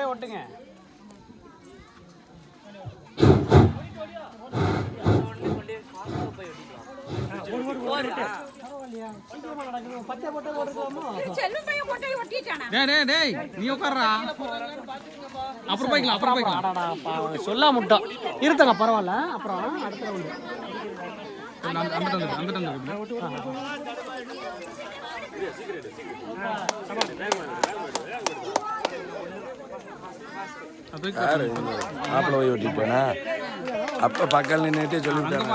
கொண்டே ஒட்டுங்க. நீ உட்கார்றா அப்புறம் போய்க்கலாம் அப்புறம் போய்க்கலாம் சொல்ல முட்டோம் இருத்தங்க பரவாயில்ல அப்புறம் அடுத்த மாப்பிள்ள போய் ஓட்டிட்டேனா அப்ப பக்கல் நின்னுட்டே சொல்லிவிட்டேன்.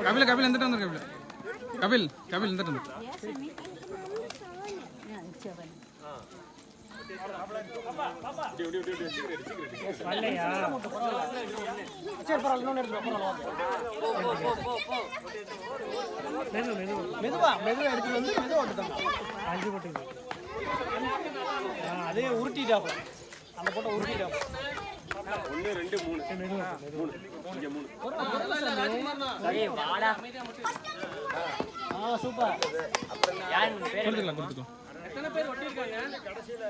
கபில் கபில் எந்த வந்து கபில் கபில் எந்த மெதுவா மெதுவா எடுத்து வந்து மெதுவா ஓட்டுதாங்க. 5 போட்டு அதே உருட்டிட்டாப்ப அந்த போட்டோ உருட்டிட்டாப்ப 1 2 3 மெதுவா இங்க 3 வாடா. சூப்பர். யார் பேர் கொடுத்துக்கலாம். எத்தனை பேர் ஒட்டிருக்காங்க கடைசில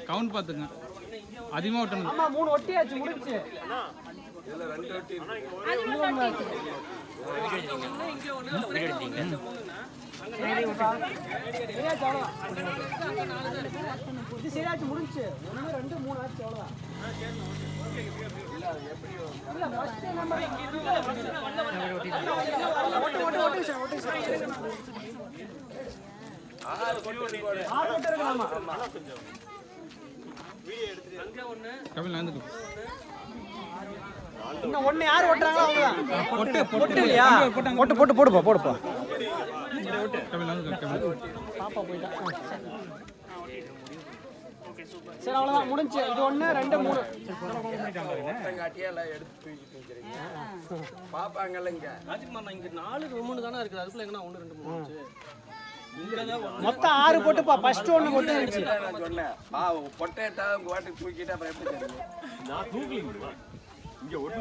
கவுண்ட் பாத்துங்க. அதிகமா ஒட்டணும். ஆமா 3 ஒட்டியாச்சு முடிஞ்சு. இதுல 2 ஒட்டி இருக்கு. இங்க ஒண்ணு எடுத்தீங்க. இது சரியாச்சு முடிஞ்சு. 1 2 3 ஆச்சு அவ்வளவுதான். இல்ல ஃபர்ஸ்ட் நம்பர் இன்னும் ஒண்ணு யார் ஓட்டுறாங்களோ அவங்கதான். பொட்டு இல்லையா? போட்டு போடுப்பா. பாப்பா போயிட்டா. சரி அவ்வளவுதான் முடிஞ்சு. இது 1 2 3 காட்டியா எல்லாம் எடுத்து தூக்கிட்டு இருக்கீங்க. பாப்பாங்கல்ல இங்க. ராஜ்குமார் இங்க 4 3 தான இருக்குது. அதுக்குள்ள எங்கனா 1 2 3 மொத்தம் 6 போட்டுப்பா. ஃபர்ஸ்ட் 1 போட்டு இருந்துச்சு. நான் சொன்னேன். பொட்டேட்டா உங்க வாட்டுக்கு தூக்கிட்டா அப்புறம் எப்படி தெரியும்? நான் தூக்கல. இங்க ஒண்ணு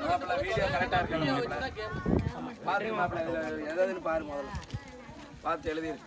மாப்ள வீடியோ கரெக்ட்டா இருக்கணும் மாப்ள. பாருங்க மாப்ள எதாவதுன்னு பாரு முதல்ல. பார்த்து எழுதிரு.